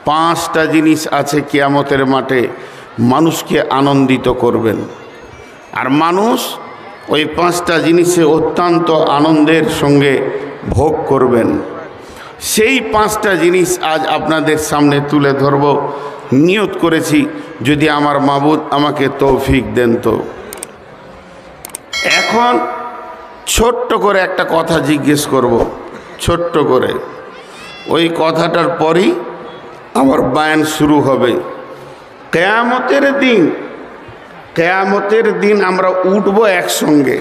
পাঁচটা জিনিস আছে কিয়ামতের মাঠে মানুষকে আনন্দিত করবেন, আর মানুষ ওই পাঁচটা জিনিসে অত্যন্ত আনন্দের সঙ্গে ভোগ করবেন। সেই পাঁচটা জিনিস আজ আপনাদের সামনে তুলে ধরব, নিয়ত করেছি যদি আমার মাবুদ আমাকে তৌফিক দেন। তো এখন ছোট্ট করে একটা কথা জিজ্ঞেস করব, ছোট্ট করে, ওই কথাটার পরই আমার বায়ান শুরু হবে। কেয়ামতের দিন আমরা উঠবো একসঙ্গে,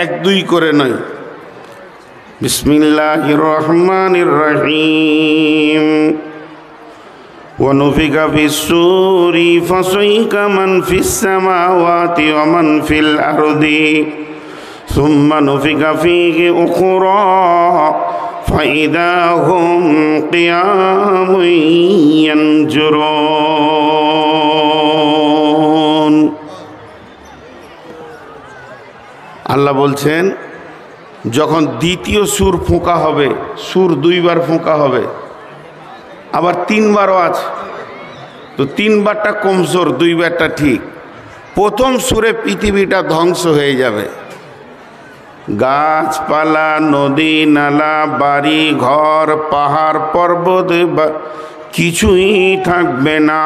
এক দুই করে নয়। বিসমিল্লাহির রহমানির রহিম। ونفخ في الصور فصعق من في السماوات ومن في الأرض ثم نفخ فيه أخرى فإذا هم قيام ينظرون। আল্লাহ বলছেন যখন দ্বিতীয় সুর ফোঁকা হবে, সুর দুইবার ফোঁকা হবে, আবার তিনবারও আছে, তো তিনবারটা কমজোর, দুইবারটা ঠিক। প্রথম সুরে পৃথিবীটা ধ্বংস হয়ে যাবে, গাছপালা, নদী নালা, বাড়ি ঘর, পাহাড় পর্বত কিছুই থাকবে না,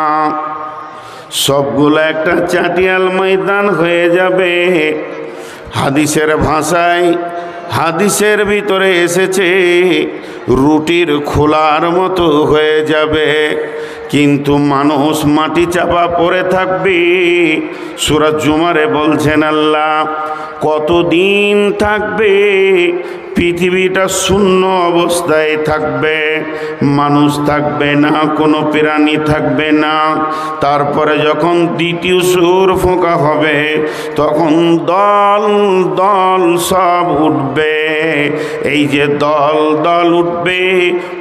সবগুলো একটা চাটিয়াল ময়দান হয়ে যাবে। হাদিসের ভাষায়, হাদিসের ভিতরে এসেছে রুটির খোলার মতো হয়ে যাবে, কিন্তু মানুষ মাটি চাপা পড়ে থাকবে। সূরা জুমারে বলছেন আল্লাহ কতদিন থাকবে, পৃথিবীটা শূন্য অবস্থায় থাকবে, মানুষ থাকবে না, কোনো প্রাণী থাকবে না। তারপরে যখন দ্বিতীয় সুর ফোঁকা হবে তখন দল দল সব উঠবে। এই যে দল দল উঠবে,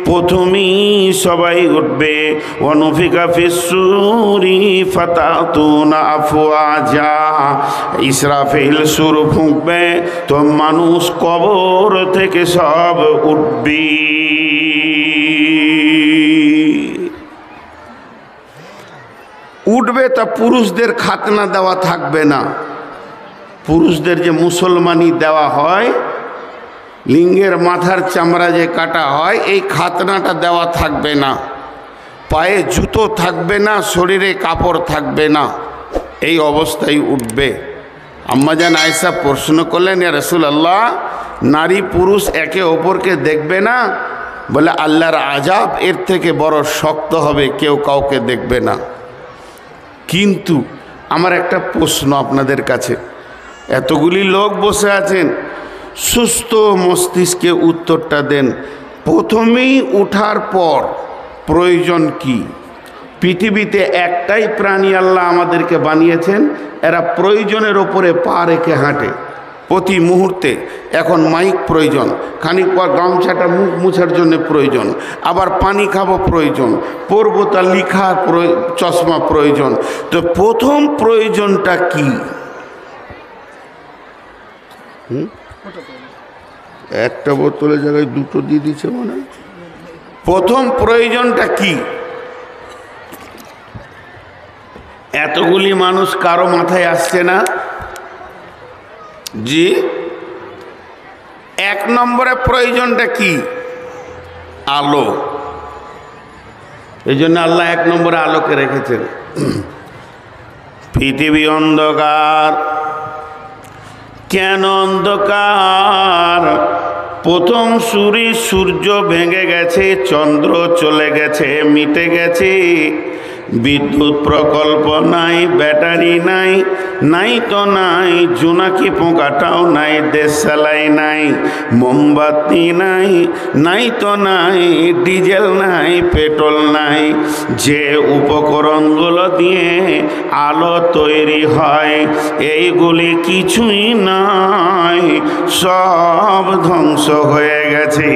প্রথমেই সবাই উঠবে। ওয়ানুফিকা ফিস-সূরি ফাতাতুনা আফওয়াজা, ইসরাফিল সুর ফুঁকবে তো মানুষ কবর থেকে সব উঠবে। উঠবে তা পুরুষদের খাতনা দেওয়া থাকবে না। পুরুষদের যে মুসলমানি দেওয়া হয়, লিঙ্গের মাথার চামড়া যে কাটা হয়, এই খাতনাটা দেওয়া থাকবে না। পায়ে জুতো থাকবে না, শরীরে কাপড় থাকবে না, এই অবস্থায় উঠবে। আম্মাজান আয়েশা প্রশ্ন করলেন, ইয়া রাসূলুল্লাহ, নারী পুরুষ একে অপরকে দেখবে না? বলে আল্লাহর আযাব এর থেকে বড় শক্ত হবে, কেউ কাউকে দেখবে না। কিন্তু আমার একটা প্রশ্ন আপনাদের কাছে, এতগুলি লোক বসে আছেন, সুস্থ মস্তিষ্কে উত্তরটা দেন। প্রথমেই উঠার পর প্রয়োজন কি? পৃথিবীতে একটাই প্রাণী আল্লাহ আমাদেরকে বানিয়েছেন, এরা প্রয়োজনের ওপরে পা রেখে হাঁটে প্রতি মুহূর্তে। এখন মাইক প্রয়োজন, খানিক পর গামছাটা মুখ মুছার জন্য প্রয়োজন, আবার পানি খাবো প্রয়োজন, পরবো তা লিখার চশমা প্রয়োজন। তো প্রথম প্রয়োজনটা কি? একটা বোতলের জায়গায় দুটো দিয়ে দিচ্ছে মনে হয়। প্রথম প্রয়োজনটা কি? এতগুলি মানুষ কারো মাথায় আসছে না? জি, এক নম্বরে প্রয়োজনটা কি? আলো। এই জন্য আল্লাহ এক নম্বরে আলোকে রেখেছেন। পৃথিবী অন্ধকার। কেন অন্ধকার? প্রথম সুরে সূর্য ভেঙে গেছে, চন্দ্র চলে গেছে, মিটে গেছে, বিদ্যুৎ প্রকল্প নাই, ব্যাটারি নাই, নাই তো নাই, জোনাকি পোকাটাও নাই, দেশালাই নাই, মোমবাতি নাই, নাই তো নাই, ডিজেল নাই, পেট্রোল নাই। যে উপকরণগুলো দিয়ে আলো তৈরি হয় এইগুলি কিছুই নাই, সব ধ্বংস হয়ে গেছে।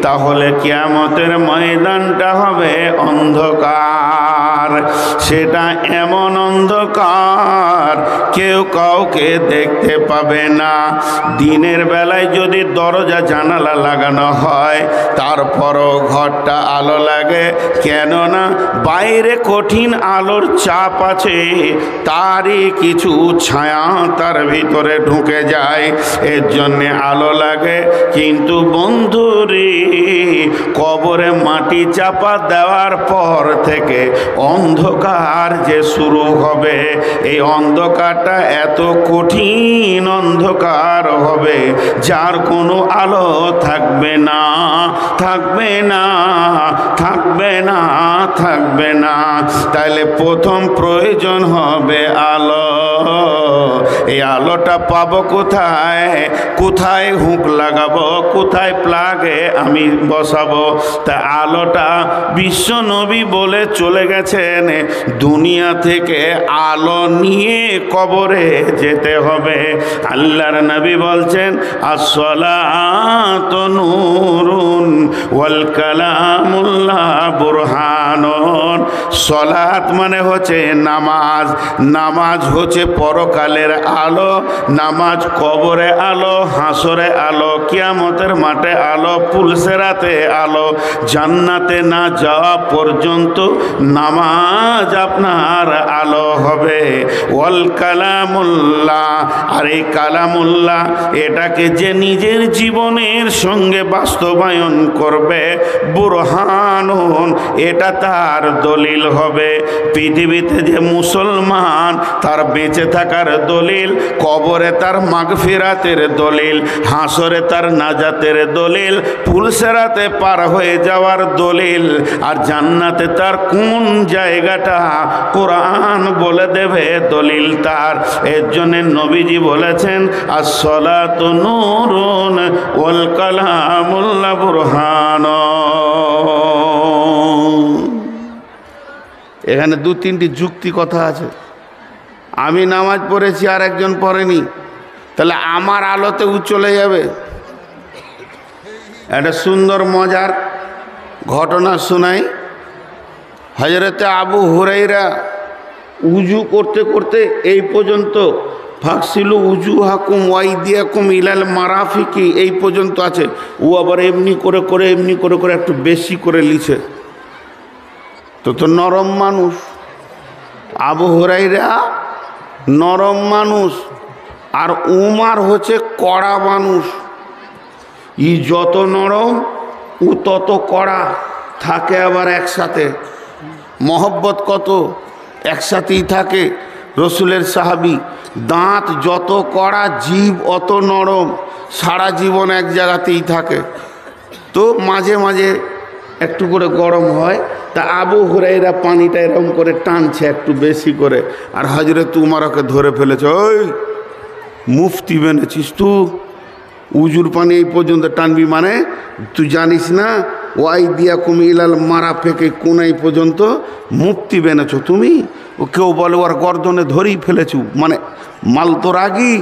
তাহলে কিয়ামতের ময়দানটা হবে অন্ধকার। আর সেটা এমন অন্ধকার কেউ কাউকে দেখতে পাবে না। দিনের বেলায় যদি দরজা জানালা লাগানো হয় তারপরও ঘরটা আলো লাগে, কেননা বাইরে কঠিন আলোর চাপ আছে, তারই কিছু ছায়া তার ভিতরে ঢুকে যায়, এর জন্যে আলো লাগে। কিন্তু বন্ধুরে, কবরে মাটি চাপা দেওয়ার পর থেকে অন্ধকার যে শুরু হবে, এই অন্ধকারটা এত কঠিন অন্ধকার হবে যার কোনো আলো থাকবে না, থাকবে না, থাকবে না, থাকবে না। তাইলে প্রথম প্রয়োজন হবে আলো। এই আলোটা পাবো কোথায়? কোথায় হুঁক লাগাবো, কোথায় প্লাগে আমি বসাবো? তা আলোটা বিশ্ব নবী বলে চলে গেছেন, দুনিয়া থেকে আলো নিয়ে কবরে যেতে হবে। আল্লাহর নবী বলছেন, আসসালাতু নূরুন ওয়াল কালামুল্লাহ বুরহানুন। সালাত মানে হচ্ছে নামাজ, নামাজ হচ্ছে পরকালের আলো, নামাজ কবরে আলো, হাসরে আলো, কিয়ামতের মাঠে আলো, পুলসেরাতে আলো। জান্নাতে না যাওয়া পর্যন্ত নামাজ আপনার আলো হবে। ওয়াল কালামুল্লাহ, আর এই কালামুল্লাহ এটাকে যে নিজের জীবনের সঙ্গে বাস্তবায়ন করবে, বুরহানুন, এটা তার দলিল হবে। পৃথিবীতে যে মুসলমান, তার বেঁচে থাকার দলিল, কবরে তার মাগফিরাতের দলিল, হাসরে তার নাজাতের দলিল, পুলসেরাতে পার হয়ে যাওয়ার দলিল, আর জান্নাতে তার কোন জায়গাটা কোরআন বলে দেবে দলিল তার। এর জন্য নবীজি বলেছেন, আসসালাতু নূরুন ওয়াল কালামুল্লাহ বুরহানুন। এখানে দু তিনটি যুক্তি কথা আছে। আমি নামাজ পড়েছি আর একজন পড়েনি, তাহলে আমার আলোতে ও চলে যাবে। একটা সুন্দর মজার ঘটনা শোনাই। হযরতে আবু হুরায়রা উজু করতে করতে এই পর্যন্ত ফাকসিলু উজুহাকুম ওয়াইদিয়াকুম ইলাল মারাফিকি এই পর্যন্ত আছে। ও আবার এমনি করে করে এমনি করে করে একটু বেশি করে লিছে। তো নরম মানুষ, আবু হুরায়রা নরম মানুষ, আর উমার হচ্ছে কড়া মানুষ। ই যত নরম ও তত কড়া, থাকে আবার একসাথে। মহব্বত কত, একসাথেই থাকে। রসুলের সাহাবী, দাঁত যত কড়া জিভ অত নরম, সারা জীবন এক জায়গাতেই থাকে। তো মাঝে মাঝে একটু করে গরম হয়। তা আবু হুরায়রা পানিটা এরকম করে টানছে একটু বেশি করে, আর হযরত উমর ওকে ধরে ফেলেছে। ওই মুফতি বেনেছিস তুই, উজুর পানি এই পর্যন্ত টানবি মানে তুই জানিস না? ওয়াইদিয়াকুম ইলাল মারাফিকি কোনাই পর্যন্ত মুফতি বেনেছো তুমি। ও কেউ বলে ওর গর্দনে ধরেই ফেলেছু, মানে মাল তো রাগি।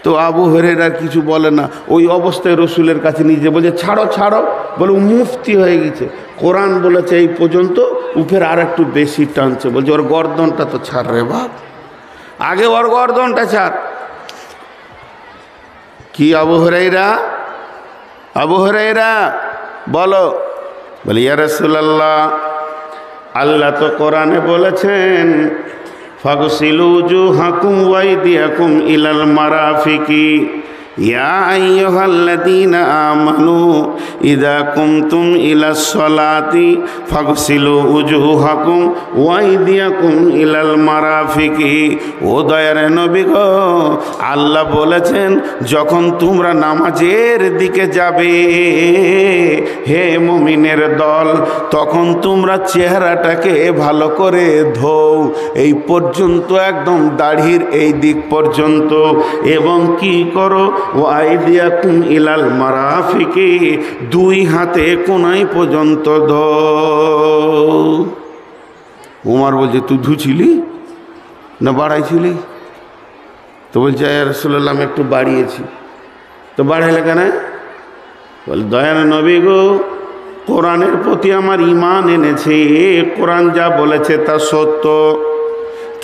তো আবু হুরায়রা কিছু বলে না, ওই অবস্থায় রসুলের কাছে নিজে বলছে, ছাড়ো ছাড়ো, বলে ও মুফতি হয়ে গেছে। কোরআন বলেছে এই পর্যন্ত, উপের আর একটু বেশি টানছে। বলছে ওর গর্দনটা তো ছাড় রে বাপ, আগে ওর গর্দনটা ছাড়। কি আবু হুরায়রা, আবু হুরায়রা বলো। বলে ইয়া রাসূলুল্লাহ, আল্লাহ তো কোরআনে বলেছেন, ফাগসিলু উজুহাকুম ওয়াইদিয়াকুম ইলাল মারাফিকি ইয়া আইয়ুহাল্লাযীনা আমানু ইযা কুমতুম ইলাস সালাতি ফাগসিলু উজুহাকুম ওয়াইদিয়াকুম ইলাল মারাফিকি। ও দয়ার নবী গো, আল্লাহ বলেছেন যখন তোমরা নামাজের দিকে যাবে হে মুমিনের দল, তখন তোমরা চেহারাটাকে ভালো করে ধোও, এই পর্যন্ত একদম দাড়ির এই দিক পর্যন্ত, এবং কি করো ওয়াইদিয়াকুম ইলাল মারাফিকি, দুই হাতে কোনাই পর্যন্ত ধোও। উমর বলছে তুই ধুছিলি না বাড়াইছিলি? তো বলছে ইয়া রাসূলুল্লাহ আমি একটু বাড়িয়েছি। তো বাড়াইলে কেন? বলে দয়ার নবী গো, কোরআনের প্রতি আমার ঈমান এনেছে, কোরআন যা বলেছে তা সত্য,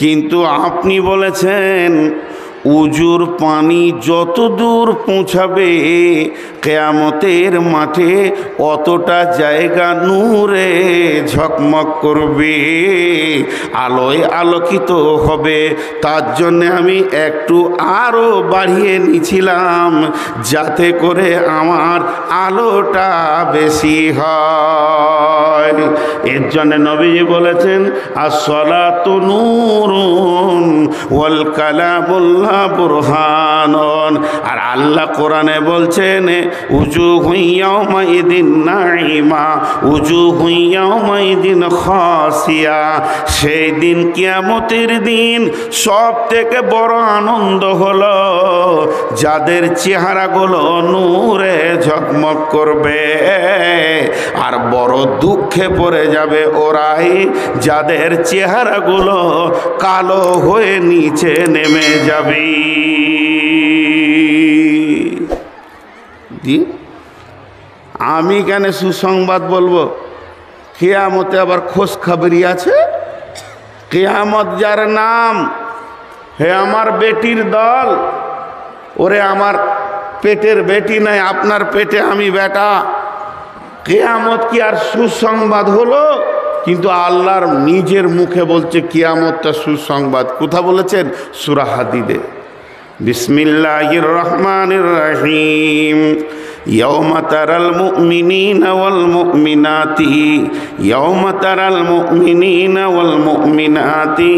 কিন্তু আপনি বলেছেন উজুর পানি যত দূর পৌঁছাবে কিয়ামতের মাঠে অতটা জায়গা নূরে ঝকমক করবে, আলোয় আলোকিত হবে। তার জন্য আমি একটু আরো বাড়িয়ে নিয়েছিলাম যাতে করে আমার আলোটা বেশি হয়। এর জন্য নবীজি বলেছেন আসসালাতু নূরুন ওয়াল কালামুল্লাহ বুরহানুন। আর আল্লাহ কোরআনে বলছেন উজুহু ইয়াওমাইদিন নাঈমা উজুহু ইয়াওমাইদিন খাসিয়া। সেই দিন কিয়ামতের দিন সব থেকে বড় আনন্দ হলো যাদের চেহারাগুলো নূরে ঝকমক করবে, আর বড় দুঃখে পড়ে যাবে ওরাই যাদের চেহারাগুলো কালো হয়ে নিচে নেমে যাবে। আমি কেন সুসংবাদ বলবো? কিয়ামতে আবার খোঁজ খবরি আছে। কিয়ামত যার নাম, হে আমার বেটির দল, ওরে আমার পেটের বেটি নাই, আপনার পেটে আমি বেটা। কিয়ামত কি আর সুসংবাদ হলো? কিন্তু আল্লাহর নিজের মুখে বলছে কিয়ামতটা সুসংবাদ। কোথা বলেছেন? সূরা হাদীদে। বিসমিল্লাহির রহমানির রহিম। ইয়াওমা তারাল মুমিনিনা ওয়াল মুমিনাতি ইয়াওমা তারাল মুমিনিনা ওয়াল মুমিনাতি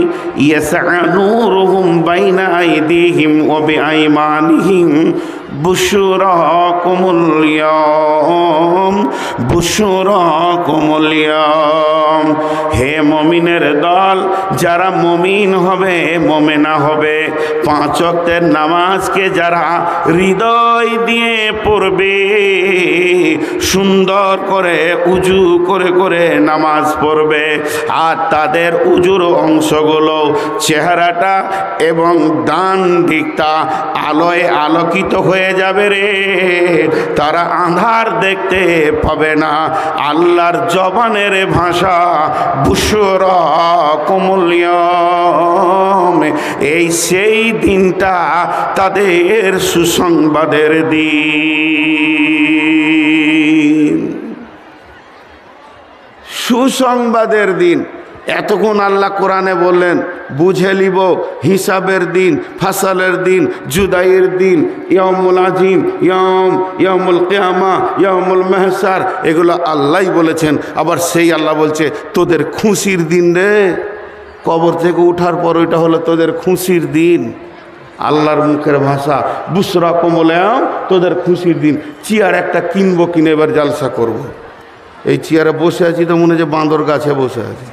ইয়াসআ নূরুহুম বাইনা আইদিহিম ওয়া বিআইমানিহিম বুশরাকুমুল ইয়াওম বুশরাকুমুল ইয়াওম। হে মুমিনের দল, যারা মুমিন হবে মুমিনা হবে, পাঁচ ওয়াক্তের নামাজকে যারা হৃদয় দিয়ে পড়বে, সুন্দর করে উজু করে করে নামাজ পড়বে, আর তাদের উজুর অংশগুলো চেহারাটা এবং ডান দিকটা আলোয় আলোকিত হয়ে যাবে রে, তারা আঁধার দেখতে পাবে না। আল্লাহর জবানের ভাষা বুশরাকুমুল ইয়াওম। এই সেই দিনটা তাদের সুসংবাদের দিন, সুসংবাদের দিন। এতক্ষণ আল্লাহ কোরআনে বললেন বুঝে লিব হিসাবের দিন, ফাসালের দিন, জুদাইয়ের দিন, ইয়াউমুল আজিম, ইয়াউমুল কিয়ামা, ইয়াউমুল মাহশার, এগুলো আল্লাহই বলেছেন। আবার সেই আল্লাহ বলছে তোদের খুশির দিন রে, কবর থেকে উঠার পর ওইটা হলো তোদের খুশির দিন। আল্লাহর মুখের ভাষা বুশরাকুমুল ইয়াওম, তোদের খুশির দিন। চেয়ার একটা কিনবো, কিনে এবার জালসা করব। এই চেয়ারে বসে আছি তো মনে হয় যে বাঁদর গাছে বসে আছি।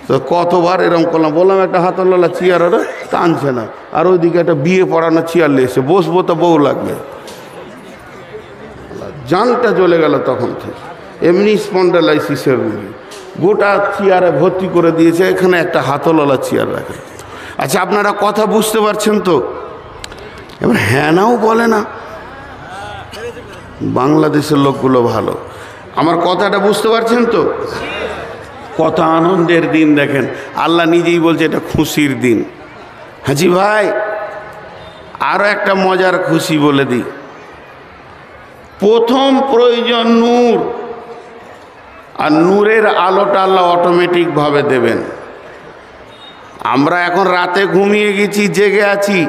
তো কতবার এরকম করলাম, বললাম একটা হাতওয়ালা চেয়ার, ওরা টানছে না। আর ওইদিকে একটা বিয়ে পড়ানো চেয়ার নিয়ে বসবো তো বউ লাগবে, জানটা চলে গেল তখন থেকে। এমনি স্পন্ডালাইসিসের রুগী, গোটা চেয়ারে ভর্তি করে দিয়েছে, এখানে একটা হাতওয়ালা চেয়ার রাখে। আচ্ছা, আপনারা কথা বুঝতে পারছেন তো? এবার হ্যাঁ নাও বলে না। বাংলাদেশের লোকগুলো ভালো, আমার কথাটা বুঝতে পারছেন তো? কত আনন্দের দিন দেখেন, আল্লাহ নিজেই বলছে এটা খুশির দিন। হাজি ভাই, আরো একটা মজার খুশি বলে দিই। প্রথম প্রয়োজন নূর, আর নূরের আলোটা আল্লাহ অটোমেটিকভাবে দেবেন। আমরা এখন রাতে ঘুমিয়ে গেছি, জেগে আছি,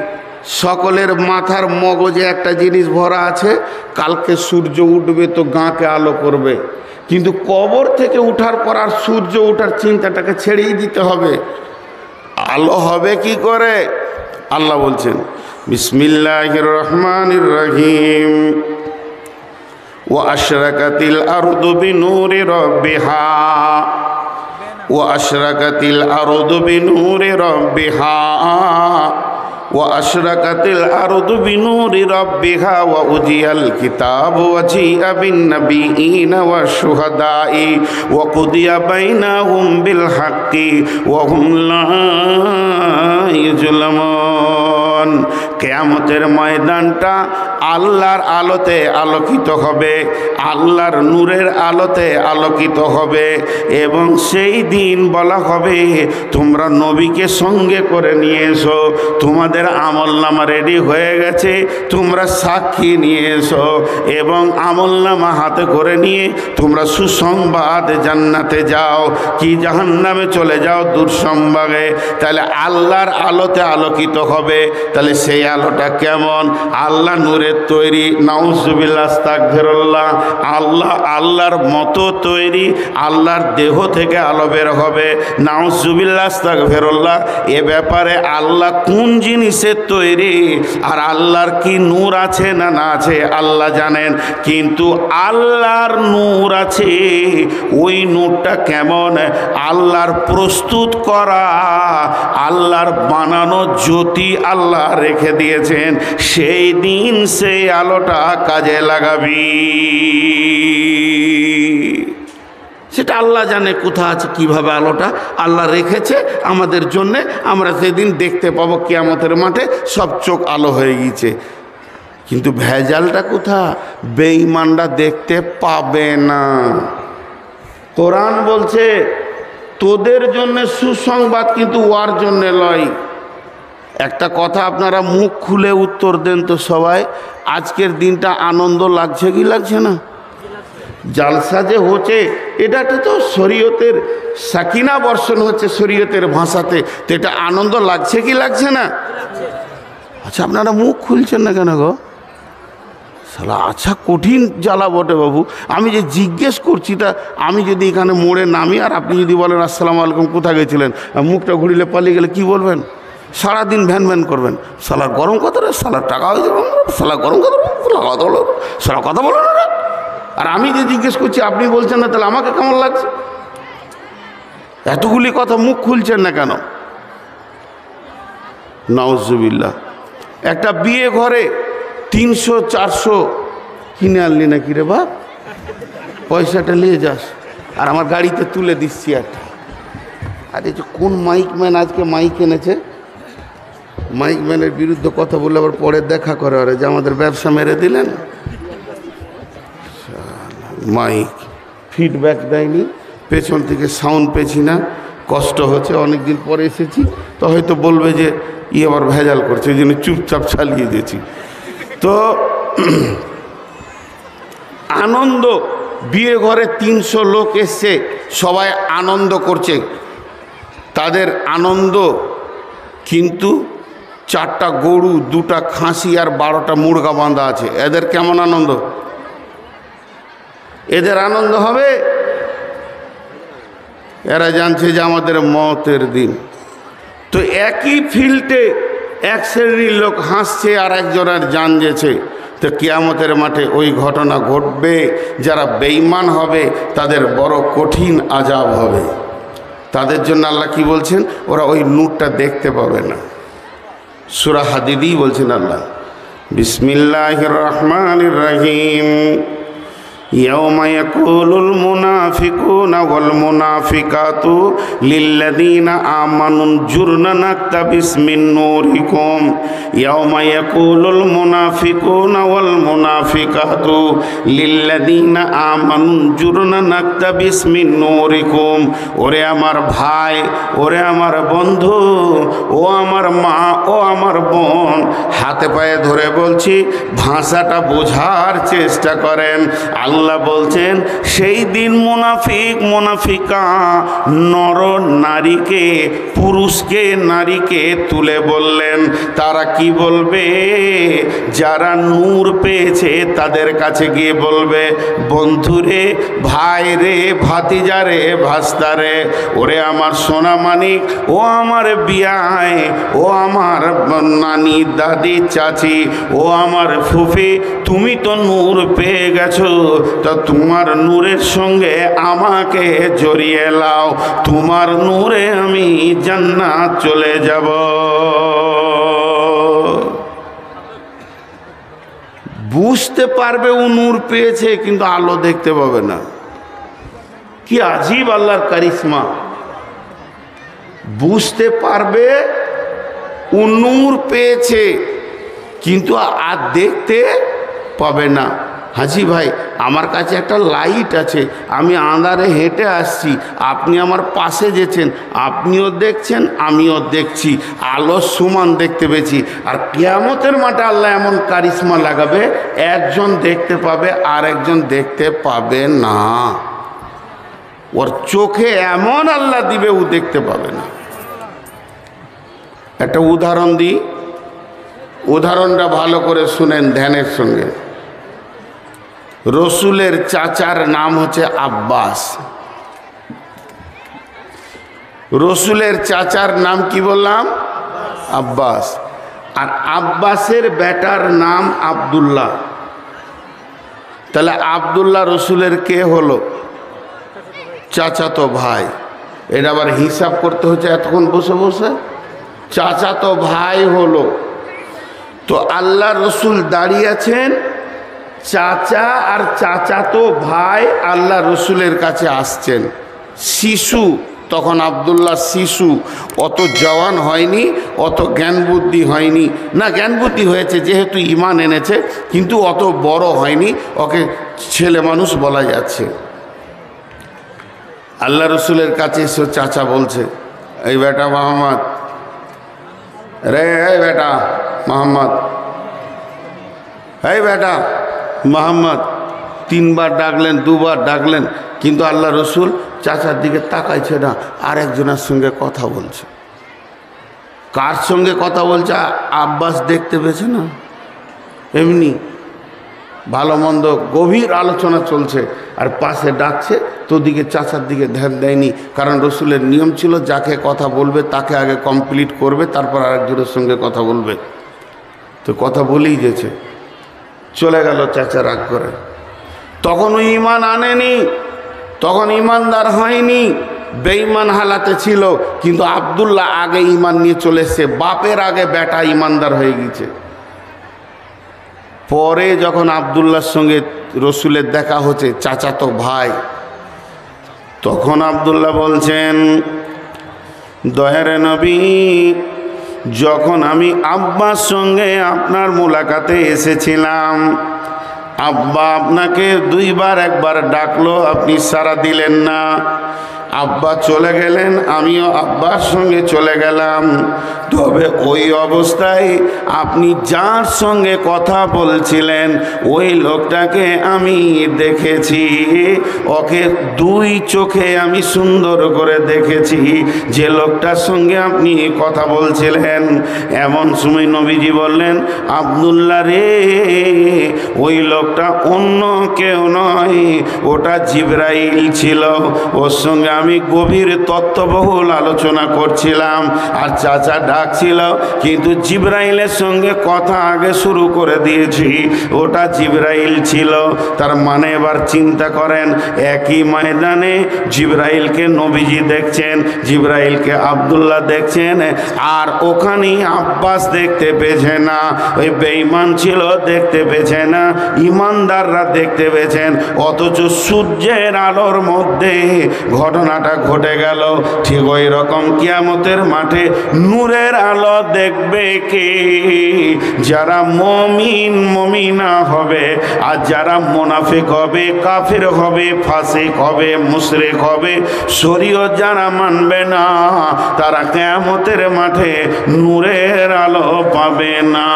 সকলের মাথার মগজে একটা জিনিস ভরা আছে, কালকে সূর্য উঠবে তো গাঁকে আলো করবে। কিন্তু কবর থেকে উঠার পর আর সূর্য ওঠার চিন্তাটাকে ছেড়েই দিতে হবে। আলো হবে কি করে? আল্লাহ বলছেন বিসমিল্লাহির রহমানির রহিম। ওয়া আশরাকাতিল আরদু বিনূরি রাব্বিহা ওয়া আশরাকাতিল আরদু বিনূরি রাব্বিহা ওয়া আশরাকাতিল আরদু বিনূরি রাব্বিহা ওয়া উজিয়াল কিতাবু ওয়া জিআ বিন নাবিয়িনা ওয়াশ শুহাদাই ওয়া কুদিয়া বাইনাহুম বিল হাক্কি ওয়া হুম লা ইউজলামুন। কেমন? কিয়ামতের ময়দানটা আল্লাহর আলোতে আলোকিত হবে, আল্লাহর নূরের আলোতে আলোকিত হবে। এবং সেই দিন বলা হবে তোমরা নবীকে সঙ্গে করে নিয়ে এসো, তোমাদের আমলনামা রেডি হয়ে গেছে, তোমরা সাক্ষী নিয়ে এসো। এবং আমলনামা হাতে করে নিয়ে তোমরা সুসংবাদ জান্নাতে যাও কি জাহান্নামে চলে যাও দুঃসংবাদে। তাহলে আল্লাহর আলোতে আলোকিত হবে। তাহলে সেই আলোটা কেমন? আল্লাহ নূরের তৈরি, নাউজুবিল্লাহ আস্তাগফিরুল্লাহ। আল্লাহর মতো তৈরি, আল্লাহর দেহ থেকে আলো বের হবে, নাউজুবিল্লাহ আস্তাগফিরুল্লাহ। এ ব্যাপারে আল্লাহ কোন জিনিসের তৈরি আর আল্লাহর কি নূর আছে না না আছে আল্লাহ জানেন। কিন্তু আল্লাহর নূর আছে, ওই নূরটা কেমন? আল্লাহর প্রস্তুত করা, আল্লাহর বানানো জ্যোতি আল্লাহ রেখে দিয়েছেন। সেই দিন সেই আলোটা কাজে লাগাবি, সেটা আল্লাহ জানে কোথা আছে, কিভাবে আলোটা আল্লাহ রেখেছে আমাদের জন্যে। আমরা সেদিন দেখতে পাবো কিয়ামতের মাঠে সব চোখ আলো হয়ে গিয়েছে। কিন্তু ভেজালটা কোথা? বেঈমানরা দেখতে পাবে না। কোরআন বলছে তোদের জন্য সুসংবাদ, কিন্তু ওর জন্য লয়। একটা কথা আপনারা মুখ খুলে উত্তর দেন তো সবাই, আজকের দিনটা আনন্দ লাগছে কি লাগছে না? জালসা যে হচ্ছে এটা তো শরীয়তের সাকিনা বর্ষণ হচ্ছে শরীয়তের ভাষাতে, তো এটা আনন্দ লাগছে কি লাগছে না? আচ্ছা আপনারা মুখ খুলছেন না কেন গো? শালা আচ্ছা কঠিন জ্বালা বটে বাবু। আমি যে জিজ্ঞেস করছি, তা আমি যদি এখানে মোড়ে নামি আর আপনি যদি বলেন আসসালামু আলাইকুম কোথায় গেছিলেন, মুখটা ঘুরিলে পালিয়ে গেলে কি বলবেন? সারাদিন ভ্যান ভ্যান করবেন, শালার গরম কথা রে, শালার টাকা হয়েছে, শালা গরম কথা, শালা কথা বলো না। আর আমি যে জিজ্ঞেস করছি আপনি বলছেন না, তাহলে আমাকে কেমন লাগছে? এতগুলি কথা মুখ খুলছেন না কেন? নাউজুবিল্লাহ। একটা বিয়ে ঘরে 300-400 কিনে আনলি না কি রে বাপ, পয়সাটা নিয়ে যাস আর আমার গাড়িতে তুলে দিচ্ছি। আর এই যে কোন মাইকম্যান আজকে মাইক এনেছে, মাইকম্যানের বিরুদ্ধে কথা বললে আবার পরে দেখা করে ওরা যে আমাদের ব্যবসা মেরে দিলেন। মাইক ফিডব্যাক দেয়নি, পেছন থেকে সাউন্ড পেছি না, কষ্ট হচ্ছে, অনেক দিন পরে এসেছি তো হয়তো বলবে যে আবার ভেজাল করছে, ওই জন্য চুপচাপ চালিয়ে দিয়েছি। তো আনন্দ, বিয়ে ঘরে 300 লোক এসছে, সবাই আনন্দ করছে, তাদের আনন্দ। কিন্তু 4টা গরু, 2টা খাসি আর 12টা মুরগা বাঁধা আছে, এদের কেমন আনন্দ? এদের আনন্দ হবে? এরা জানছে যে আমাদের মওতের দিন। তো একই ফিল্ডে এক শ্রেণীর লোক হাসছে আর একজনের জান যেছে। তো কিয়ামতের মাঠে ওই ঘটনা ঘটবে। যারা বেঈমান হবে তাদের বড় কঠিন আযাব হবে। তাদের জন্য আল্লাহ কি বলছেন? ওরা ওই নূরটা দেখতে পাবে না। সূরা হাদীদই বলছেন আল্লাহ, বিসমিল্লাহির রহমানির রহিম। يوم يقول المنافقون والمنافقات للذين آمنوا انظرنا نقتبس من نوركم يوم يقول المنافقون والمنافقات للذين آمنوا انظرنا نقتبس من نوركم। ওরে আমার ভাই, ওরে আমার বন্ধু, ও আমার মা, ও আমার বোন, হাতে পায়ে ধরে বলছি ভাষাটা বোঝার চেষ্টা করেন। আল্লাহ বলছেন সেই দিন মুনাফিক মুনাফিকা নর নারীকে, পুরুষকে নারীকে তুলে বললেন। তারা কি বলবে? যারা নূর পেয়েছে তাদের কাছে গিয়ে বলবে, বন্ধুরে, ভাই রে, ভাতিজা রে, ভাস্তারে, ওরে আমার সোনা মানিক, ও আমার বিয়াই, ও আমার নানি, দাদি, চাচি, ও আমার ফুফি, তুমি তো নূর পেয়ে গেছো, তা তোমার নূরের সঙ্গে আমাকে জড়িয়ে লাও, তোমার নূরে আমি জান্নাত চলে যাব। বুঝতে পারবে ও নূর পেয়েছে, কিন্তু আলো দেখতে পাবে না। কি আজীব আল্লাহর কারিশমা! বুঝতে পারবে ও নূর পেয়েছে কিন্তু আর দেখতে পাবে না। হাজি ভাই, আমার কাছে একটা লাইট আছে, আমি আঁধারে হেঁটে আসছি, আপনি আমার পাশে যেছেন, আপনিও দেখছেন আমিও দেখছি, আলো সমান দেখতে পেয়েছি। আর কিয়ামতের মাঠে আল্লাহ এমন কারিশমা লাগাবে, একজন দেখতে পাবে আর একজন দেখতে পাবে না। ওর চোখে এমন আল্লাহ দিবে ও দেখতে পাবে না। একটা উদাহরণ দিই, উদাহরণটা ভালো করে শুনেন ধ্যানের সঙ্গে। রসুলের চাচার নাম হচ্ছে আব্বাস। রসুলের চাচার নাম কি বললাম? আব্বাস। আর আব্বাসের বেটার নাম আব্দুল্লাহ। তাহলে আব্দুল্লাহ রসুলের কে হলো? চাচাতো ভাই। এটা আবার হিসাব করতে হচ্ছে এতক্ষণ বসে বসে। চাচাতো ভাই হলো। তো আল্লাহ রসুল দাঁড়িয়ে আছেন, চাচা আর চাচাতো ভাই আল্লাহ রসুলের কাছে আসছেন। শিশু তখন আব্দুল্লাহ শিশু, অত জওয়ান হয়নি, অত জ্ঞান বুদ্ধি হয়নি। না, জ্ঞান বুদ্ধি হয়েছে যেহেতু ঈমান এনেছে, কিন্তু অত বড় হয়নি, ওকে ছেলে মানুষ বলা যাচ্ছে। আল্লাহ রসুলের কাছে এসে চাচা বলছে, এই বেটা মোহাম্মদ রে, এই বেটা মোহাম্মদ, এই বেটা মোহাম্মদ। তিনবার ডাকলেন, দুবার ডাকলেন, কিন্তু আল্লাহ রসুল চাচার দিকে তাকাইছে না, আরেকজনের সঙ্গে কথা বলছে। কার সঙ্গে কথা বলছে? আব্বাস দেখতে পেয়েছে না, এমনি ভালো মন্দ গভীর আলোচনা চলছে, আর পাশে ডাকছে, তো দিকে চাচার দিকে ধ্যান দেয়নি। কারণ রসুলের নিয়ম ছিল যাকে কথা বলবে তাকে আগে কমপ্লিট করবে, তারপর আরেকজনের সঙ্গে কথা বলবে। তো কথা বলেই গেছে, চলে গেল চাচা রাগ করে। তখন ওই ঈমান আনেনি, তখন ঈমানদার হয়নি, বেঈমান হালাতে ছিল। কিন্তু আব্দুল্লাহ আগে ঈমান নিয়ে চলে এসছে, বাপের আগে বেটা ঈমানদার হয়ে গেছে। পরে যখন আব্দুল্লাহর সঙ্গে রসুলের দেখা হচ্ছে, চাচাতো ভাই, তখন আব্দুল্লাহ বলছেন, দয়ার নবী, যখন আমি আব্বার সঙ্গে আপনার মোলাকাতে এসেছিলাম, আব্বা আপনাকে দুইবার একবার ডাকলো, আপনি সাড়া দিলেন না। আব্বা চলে গেলেন, আমিও আব্বার সঙ্গে চলে গেলাম। তবে ওই অবস্থায় আপনি যার সঙ্গে কথা বলছিলেন ওই লোকটাকে আমি দেখেছি, ওকে দুই চোখে আমি সুন্দর করে দেখেছি, যে লোকটার সঙ্গে আপনি কথা বলছিলেন। এমন সময় নবীজি বললেন, আব্দুল্লাহ রে, ওই লোকটা অন্য কেউ নয়, ওটা জিবরাইল ছিল। ওর সঙ্গে আমি গভীর তত্ত্ববহুল আলোচনা করছিলাম, আর চাচা ডাকছিল, কিন্তু জিবরাইলের সঙ্গে কথা আগে শুরু করে দিয়েছি, ওটা জিবরাইল ছিল। তার মানে এবার চিন্তা করেন, একই ময়দানে জিবরাইলকে নবীজি দেখছেন, জিবরাইলকে আব্দুল্লাহ দেখছেন, আর ওখানেই আব্বাস দেখতে পেয়েছে না। ওই বেঈমান ছিল দেখতে পেয়েছে না, ইমানদাররা দেখতে পেয়েছেন। অথচ সূর্যের আলোর মধ্যে ঘটনাটা ঘটে গেল। ঠিক ওই রকম কিয়ামতের মাঠে নূরের আলো দেখবে কে? যারা মুমিন মুমিনা হবে, আর যারা মুনাফিক হবে, কাফির হবে, ফাসিক হবে, মুশরিক হবে, শরীয়ত যারা মানবে না, তারা কিয়ামতের মাঠে নূরের আলো পাবে না।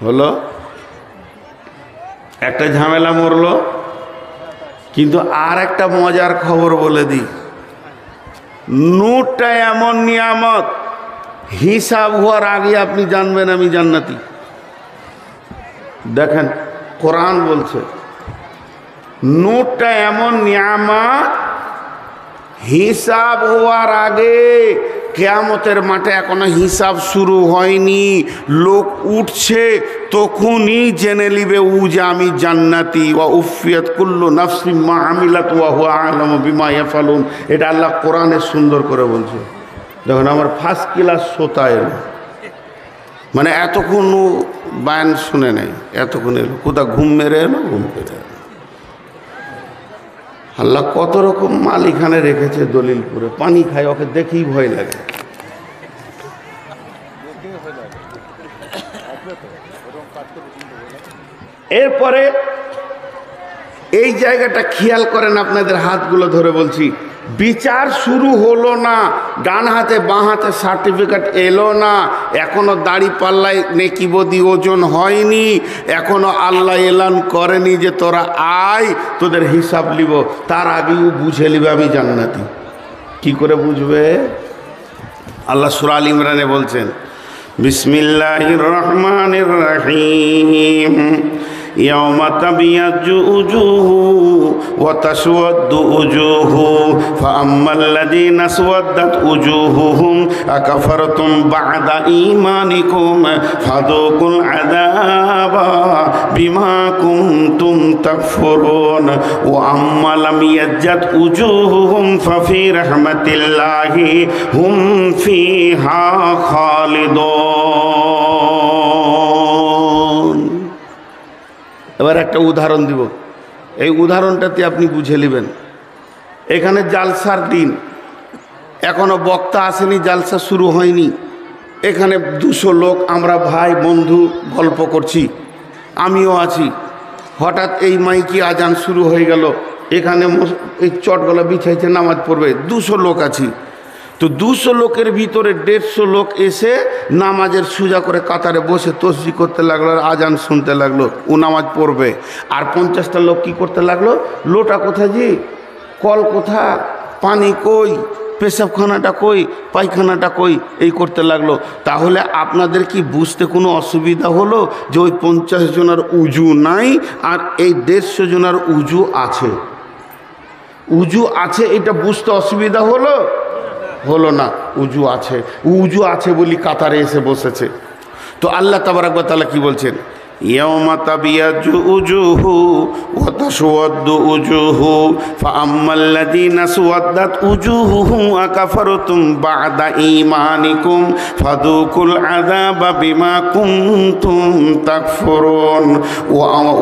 হলো একটা ঝামেলা মরলো। কিন্তু আর একটা মজার খবর বলে দিই, নূরটা এমন নিয়ামত, হিসাব হওয়ার আগে আপনি জানবেন আমি জান্নাতি। দেখেন কোরআন বলছে নূরটা এমন নিয়ামত, হিসাব হওয়ার আগে, কিয়ামতের মাঠে এখনো হিসাব শুরু হয়নি, লোক উঠছে, তখনই জেনে নিবে ও যে আমি জান্নাতি। ওয়া উফিয়াত কুল্লু নাফসিম মা আমিলাত ওয়া হুয়া আ'লামু বিমা ইয়াফালুন। এটা আল্লাহ কোরআনে সুন্দর করে বলছে। দেখুন আমার ফার্স্ট ক্লাস শ্রোতা এলো, মানে এতক্ষণ বায়ান শুনে নেই, এতক্ষণ এলো, কোথা ঘুম মেরে এলো, ঘুম পেরে এলো। আল্লাহ কত রকম মাল এখানে রেখেছে দলিলপুরে, পানি খায়, ওকে দেখেই ভয় লাগে। এরপরে এই জায়গাটা খেয়াল করেন, আপনাদের হাতগুলো ধরে বলছি, বিচার শুরু হলো না, ডান হাতে বাঁ হাতে সার্টিফিকেট এলো না, এখনো দাড়ি পাল্লায় নেকি বদি ওজন হয়নি, এখনো আল্লাহ এলান করেনি যে তোরা আয় তোদের হিসাব লিব, তার আগেও বুঝে নিবে আমি জান্নাতি। কি করে বুঝবে? আল্লাহ সূরা আল ইমরানে বলছেন, বিসমিল্লাহির রহমানির রহিম, ইয়াউমা তাবিয়াজ্জু উজুহু ওয়া তাসওয়াদ্দু উজুহু ফাআম্মাল্লাযীনা আসওয়াদ্দাত উজুহুহুম আকাফারতুম বা'দা ঈমানিকুম ফাযুকুল আযাবা বিমা কুনতুম তাকফুরুন ওয়া আম্মা লাম ইয়াজ্জাত উজুহুহুম ফাফি রাহমাতিল্লাহি হুম ফিহা খালিদুন। এবার একটা উদাহরণ দিব, এই উদাহরণটাতে আপনি বুঝে নেবেন। এখানে জালসার দিন, এখনো বক্তা আসেনি, জালসা শুরু হয়নি, এখানে 200 লোক, আমরা ভাই বন্ধু গল্প করছি, আমিও আছি। হঠাৎ এই মাইকি আজান শুরু হয়ে গেল, এখানে এই চটগলা বিছাইছে, নামাজ পড়বে, 200 লোক আছি। তো 200 লোকের ভিতরে 150 লোক এসে নামাজের সোজা করে কাতারে বসে তসবিহ করতে লাগলো, আর আজান শুনতে লাগলো, ও নামাজ পড়বে। আর 50টা লোক কি করতে লাগলো, লোটা কোথায়, জি কল কোথা, পানি কই, পেশাবখানাটা কই, পায়খানাটা কই, এই করতে লাগলো। তাহলে আপনাদের কি বুঝতে কোনো অসুবিধা হলো যে ওই 50 জনের উজু নাই আর এই 150 জনের উজু আছে? উজু আছে এটা বুঝতে অসুবিধা হলো? হলো না। উজু আছে, উজু আছে বলি কাতারে এসে বসেছে। তো আল্লাহ তাবারক ওয়া তাআলা কি বলছেন, ইয়াউমা তাবিয়াজ্জু উজুহু ওয়া তাসওয়াদ্দু উজুহু ফাআম্মাল্লাযীনা আসওয়াদ্দাত উজুহুহুম আকাফারতুম বা'দা ঈমানিকুম ফাযুকুল আযাবা বিমা কুনতুম তাকফুরুন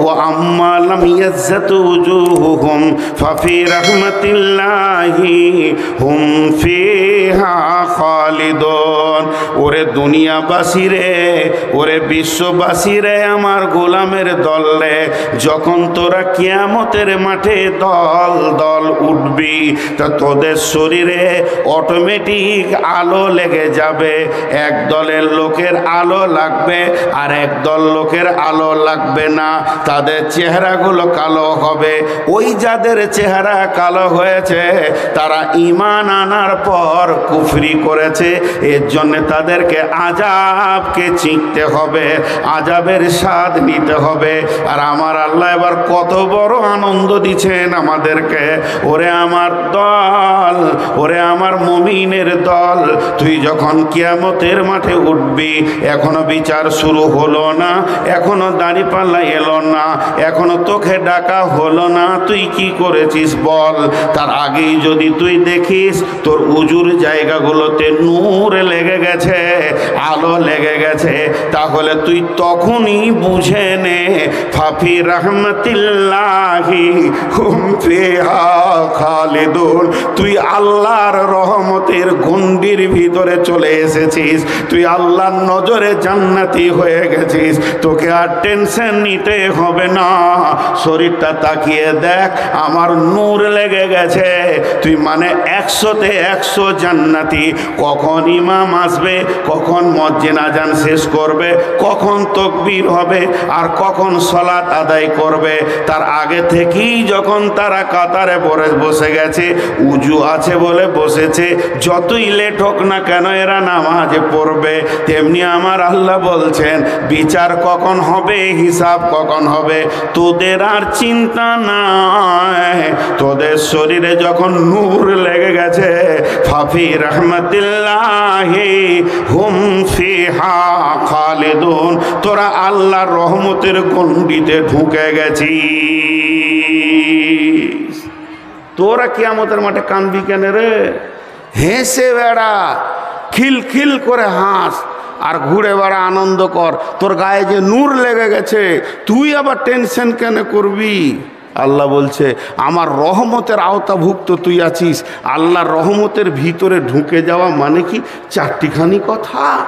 ওয়া আম্মা লাম ইয়াজ্জাত উজুহুহুম ফাফি রাহমাতিল্লাহি হুম ফিহা খালিদুন। ওরে দুনিয়াবাসী রে, ওরে বিশ্ববাসী রে, আমার গোলামের দল রে, যখন তোরা কিয়ামতের মাঠে দল দল উঠবি, তা তোদের শরীরে অটোমেটিক আলো লেগে যাবে। এক দলের লোকের আলো লাগবে আর এক দল লোকের আলো লাগবে না, তাদের চেহারাগুলো কালো হবে। ওই যাদের চেহারা কালো হয়েছে তারা ঈমান আনার পর কুফরি করেছে, এর জন্য তাদেরকে আযাবকে চিনতে হবে, আযাবের স্বাদ নিতে হবে। আর আমার আল্লাহ এবার কত বড় আনন্দ দিচ্ছেন আমাদেরকে, ওরে আমার দল, ওরে আমার মুমিনের দল, তুই যখন কিয়ামতের মাঠে উঠবি, এখনো বিচার শুরু হলো না, এখনো দাড়িপাল্লা এলো না, এখনো তোকে ডাকা হলো না, তুই কি করেছিস বল? তার আগেই যদি তুই দেখিস তোর উজুর জায়গাগুলোতে নূর লেগে গেছে, আলো লেগে গেছে, তাহলে তুই তখনই বুঝে নে ফাফি রাহমাতিল্লাহি হুম ফিহা খালিদুন। তুই আল্লাহর রহমতের গণ্ডির ভিতরে চলে এসেছিস, তুই আল্লাহর নজরে জান্নাতি হয়ে গেছিস, তোকে আর টেনশন নিতে হবে না। শরীরটা তাকিয়ে দেখ, আমার নূর লেগে গেছে, তুই মানে 100-তে 100 জান্নাতি। কখন ইমাম আসবে, কখন মুয়াজ্জিন আজান শেষ করবে, কখন তাকবীর হবে আর কখন সালাত আদায় করবে, তার আগে থেকেই যখন তারা কাতারে পরে বসে গেছে, উজু আছে বলে বসেছে, যতই লেট হোক না কেন এরা নামাজে পড়বে। তেমনি আমার আল্লাহ বলছেন বিচার কখন হবে, হিসাব কখন হবে, তোদের আর চিন্তা নাই। তোদের শরীরে যখন নূর লেগে গেছে, ফাফি রাহমাতিল্লাহি হুম ফিহা খালিদুন, তোরা আল্লাহর রহমতের গণ্ডিতে ঢুকে গেছিস। তোরা কিয়ামতের মাঠে কানবি কেন রে? হেসে বেড়া, খিলখিল করে হাস আর ঘুরে বেড়া, আনন্দ কর। তোর গায়ে যে নূর লেগে গেছে, তুই আবার টেনশন কেন করবি? আল্লাহ বলছে আমার রহমতের আওতাভুক্ত তুই আছিস। আল্লাহর রহমতের ভিতরে ঢুকে যাওয়া মানে কি চারটিখানি কথা।